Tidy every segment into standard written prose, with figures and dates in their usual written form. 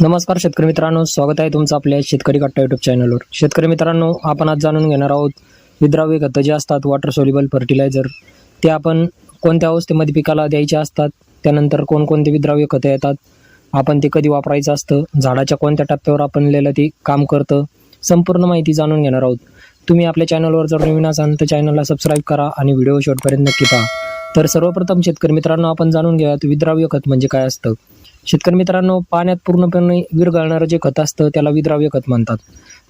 नमस्कार शेतकरी मित्रांनो, स्वागत आहे तुमचं आपल्या शेतकरी कट्टा यूट्यूब चॅनलवर. शेतकरी मित्रांनो, आपण आज जाणून घेणार आहोत विद्राव्य खतं जे असतात वॉटर सोल्युबल फर्टिलायझर, ते आपण कोणत्या अवस्थेमध्ये पिकाला द्यायचे असतात, त्यानंतर कोणकोणते विद्राव्य खतं येतात, आपण ते कधी वापरायचं असतं, झाडाच्या कोणत्या टप्प्यावर आपण लिहिलं ते काम करतं, संपूर्ण माहिती जाणून घेणार आहोत. तुम्ही आपल्या चॅनलवर जर नवीन असाल तर चॅनलला सबस्क्राईब करा आणि व्हिडिओ शेवटपर्यंत नक्की पहा. तर सर्वप्रथम शेतकरी मित्रांनो, आपण जाणून घेऊयात विद्राव्य खत म्हणजे काय असतं. शेतकरी मित्रांनो, पाण्यात पूर्णपणे विरघळणारं जे खत असतं त्याला विद्राव्य खत म्हणतात.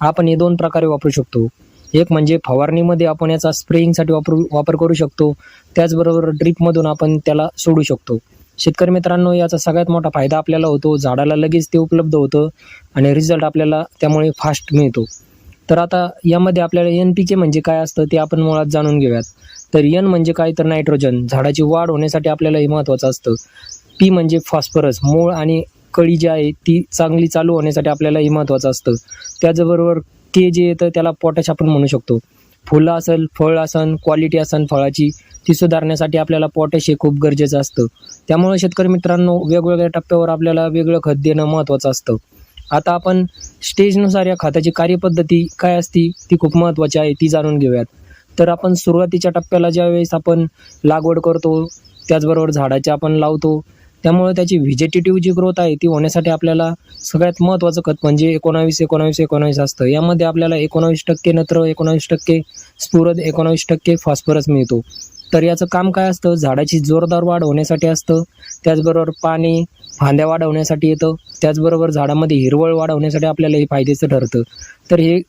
आपण हे दोन प्रकारे वापरू शकतो. एक म्हणजे फवारणीमध्ये आपण याचा स्प्रेइंगसाठी वापर करू शकतो, त्याचबरोबर ड्रीपमधून आपण त्याला सोडू शकतो. शेतकरी मित्रांनो, याचा सगळ्यात मोठा फायदा आपल्याला होतो, झाडाला लगेच ते उपलब्ध होतं आणि रिझल्ट आपल्याला त्यामुळे फास्ट मिळतो. तर आता यामध्ये आपल्याला NPK म्हणजे काय असतं ते आपण मुळात जाणून घेऊयात. तर N म्हणजे काय, तर नायट्रोजन, झाडाची वाढ होण्यासाठी आपल्याला हे महत्त्वाचं असतं. P म्हणजे फॉस्फरस, मूळ आणि कळी जी आहे ती चांगली चालू होण्यासाठी आपल्याला हे महत्त्वाचं असतं. त्याचबरोबर K जे येतं त्याला पोटॅश आपण म्हणू शकतो. फुलं असेल, फळ असेल, क्वालिटी असेल फळाची, ती सुधारण्यासाठी आपल्याला पोटॅश हे खूप गरजेचं असतं. त्यामुळे शेतकरी मित्रांनो, वेगवेगळ्या टप्प्यावर आपल्याला वेगळं खत देणं महत्त्वाचं असतं. आता आपण स्टेजनुसार या खताची कार्यपद्धती काय असती ती खूप महत्त्वाची आहे, ती जाणून घेऊयात. तर आपण सुरुवातीच्या टप्प्याला ज्यावेळेस आपण लागवड करतो, त्याचबरोबर झाडाचे आपण लावतो, त्यामुळे त्याची व्हिजिटेटिव्ह जी ग्रोथ आहे ती होण्यासाठी आपल्याला सगळ्यात महत्त्वाचं खत म्हणजे 19-19-19 असतं. यामध्ये आपल्याला 19% नत्र, 19% स्फुरद, 19% फॉस्फरस मिळतो. तर याचं काम काय असतं, झाडाची जोरदार वाढ होण्यासाठी असतं, त्याचबरोबर पाणी फांद्या वाढवण्यासाठी येतं, त्याचबरोबर झाडामध्ये हिरवळ वाढवण्यासाठी आपल्याला हे फायद्याचं ठरतं. तर हे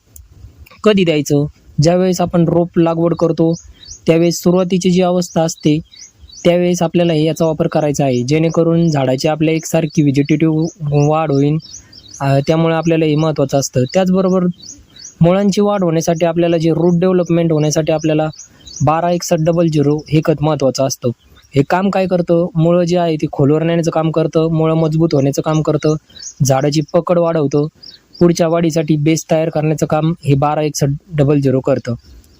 कधी द्यायचं, ज्यावेळेस आपण रोप लागवड करतो त्यावेळेस सुरुवातीची जी अवस्था असते त्यावेळेस आपल्याला याचा वापर करायचा आहे, जेणेकरून झाडाची आपल्या एकसारखी व्हिजिटेटिव्ह वाढ होईल. त्यामुळे आपल्याला हे महत्त्वाचं असतं. त्याचबरोबर मुळांची वाढ होण्यासाठी आपल्याला जे रूट डेव्हलपमेंट होण्यासाठी आपल्याला 12-61-00 हे खत महत्त्वाचं असतं. हे काम काय करतं, मुळं जे आहे ती खोलवर नेण्याचं काम करतं, मुळं मजबूत होण्याचं काम करतं, झाडाची पकड वाढवतं, पुढच्या वाढीसाठी बेस तयार करण्याचं काम हे 12-61-00 करतं.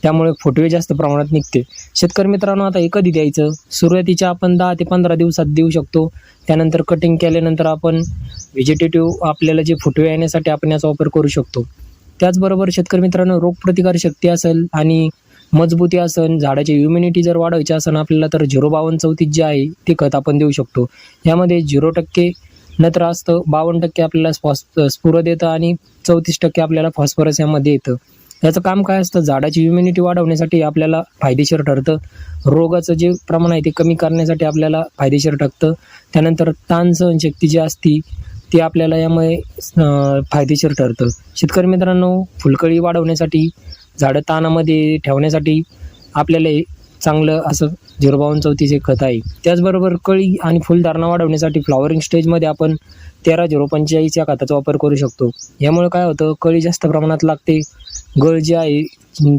त्यामुळे फुटवे जास्त प्रमाणात निघते. शेतकरी मित्रांनो, आता हे कधी द्यायचं, सुरुवातीच्या आपण 10 ते 15 दिवसात देऊ शकतो. त्यानंतर कटिंग केल्यानंतर आपण व्हिजिटेटिव्ह आपल्याला जे फुटवे येण्यासाठी आपण याचा वापर करू शकतो. त्याचबरोबर शेतकरी मित्रांनो, रोगप्रतिकार शक्ती असेल आणि मजबूती असेल, झाडाची इम्युनिटी जर वाढवायची असेल आपल्याला, तर 052-34 जे आहे ते खत आपण देऊ शकतो. यामध्ये 0% नत्र असतं, 52% आपल्याला स्फुरद येतं आणि 34% आपल्याला फॉस्फरस यामध्ये येतं. याचं काम काय असतं, झाडाची इम्युनिटी वाढवण्यासाठी आपल्याला फायदेशीर ठरतं, रोगाचं जे प्रमाण आहे ते कमी करण्यासाठी आपल्याला फायदेशीर ठरतं. त्यानंतर ताण सहनशक्ती जी असती ती आपल्याला यामुळे फायदेशीर ठरतं. शेतकरी मित्रांनो, फुलकळी वाढवण्यासाठी, झाडं ताणामध्ये ठेवण्यासाठी आपल्याला हे चांगलं असं 052-34 हे खत आहे. त्याचबरोबर कळी आणि फुलधारणा वाढवण्यासाठी फ्लॉवरिंग स्टेजमध्ये आपण 13-045 या खताचा वापर करू शकतो. यामुळे काय होतं, कळी जास्त प्रमाणात लागते, गळ जी आहे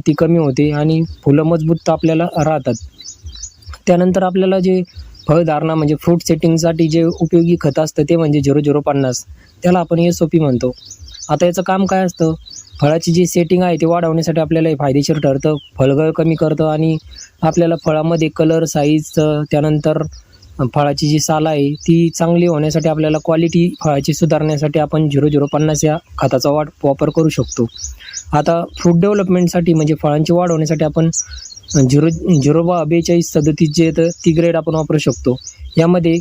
ती कमी होते आणि फुलं मजबूत आपल्याला राहतात. त्यानंतर आपल्याला जे फळधारणा म्हणजे फ्रूट सेटिंगसाठी जे उपयोगी खत असतं ते म्हणजे 0050, त्याला आपण SOP म्हणतो. आता याचं काम काय असतं, फळाची जी सेटिंग आहे ते वाढवण्यासाठी आपल्याला हे फायदेशीर ठरतं, फळगळ कमी करतं आणि आपल्याला फळामध्ये कलर, साईज, त्यानंतर फळाची जी साल आहे ती चांगली होण्यासाठी आपल्याला क्वालिटी फळाची सुधारण्यासाठी आपण 0050 या खताचा वापर करू शकतो. आता फ्रूट डेव्हलपमेंटसाठी म्हणजे फळांची वाढ होण्यासाठी आपण 042-37 जे येतं ती ग्रेड आपण वापरू शकतो. यामध्ये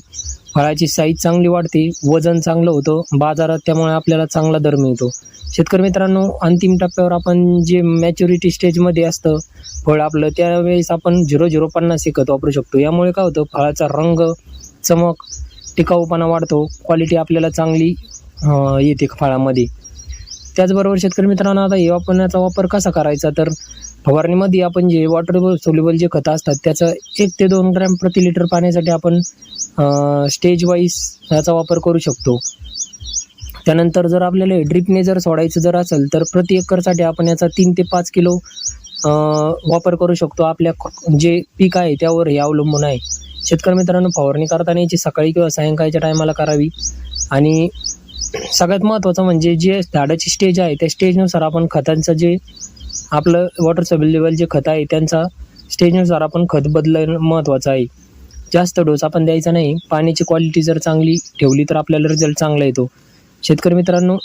फळाची साईज चांगली वाढते, वजन चांगलं होतं बाजारात, त्यामुळे आपल्याला चांगला दर मिळतो. शेतकरी मित्रांनो, अंतिम टप्प्यावर आपण जे मॅच्युरिटी स्टेजमध्ये असतं फळ आपलं, त्यावेळेस आपण 0050 हे खत वापरू शकतो. यामुळे काय होतं, फळाचा रंग, चमक, टिकाऊपणा वाढतो, क्वालिटी आपल्याला चांगली येते फळामध्ये. त्याचबरोबर शेतकरी मित्रांनो, आता हे याचा वापर कसा करायचा, तर फवारणीमध्ये आपण जे वॉटर सोल्युबल जे खतं असतात त्याचं 1 ते 2 ग्रॅम प्रति लिटर पाण्यासाठी आपण स्टेज वाईज याचा वापर करू शकतो. त्यानंतर जर आपल्याला ड्रिपने जर सोडायचं जर असेल तर प्रति एकरसाठी आपण याचा 3 ते 5 किलो वापर करू शकतो. आपल्या जे पीक आहे त्यावर हे अवलंबून आहे. शेतकरी मित्रांनो, फवारणी करताना याची सकाळी किंवा सायंकाळच्या टायमाला करावी आणि सगळ्यात महत्त्वाचं म्हणजे जे झाडाची स्टेज आहे त्या स्टेजनुसार आपण खतांचं जे आपलं वॉटर सोल्युबल जे खत आहे त्यांचा स्टेजनुसार आपण खत बदलणं महत्त्वाचं आहे. जास्त डोस आपण द्यायचा नाही. पाण्याची क्वालिटी जर चांगली ठेवली तर आपल्याला रिझल्ट चांगला येतो. शेतकरी मित्रांनो,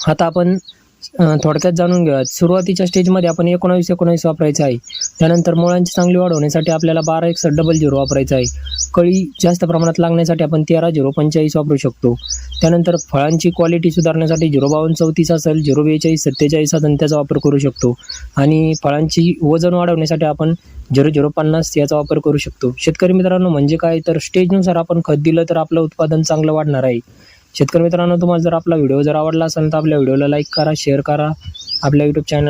आता आपण थोडक्यात जाणून घेऊयात. सुरुवातीच्या स्टेजमध्ये आपण 19-19 वापरायचं आहे. त्यानंतर मुळांची चांगली वाढ होण्यासाठी आपल्याला 12-6100 वापरायचं आहे. कळी जास्त प्रमाणात लागण्यासाठी आपण 13-045 वापरू शकतो. त्यानंतर फळांची क्वालिटी सुधारण्यासाठी 052-34 असेल, 042-47 असेल त्याचा वापर करू शकतो. आणि फळांची वजन वाढवण्यासाठी आपण 0050 याचा वापर करू शकतो. शेतकरी मित्रांनो, म्हणजे काय तर स्टेजनुसार आपण खत दिलं तर आपलं उत्पादन चांगलं वाढणार आहे. शेतकरी मित्रांनो, तुम्हाला जर आपला व्हिडिओ आवडला असेल तर आपल्या व्हिडिओला लाईक करा, शेअर करा, आपल्या यूट्यूब चॅनल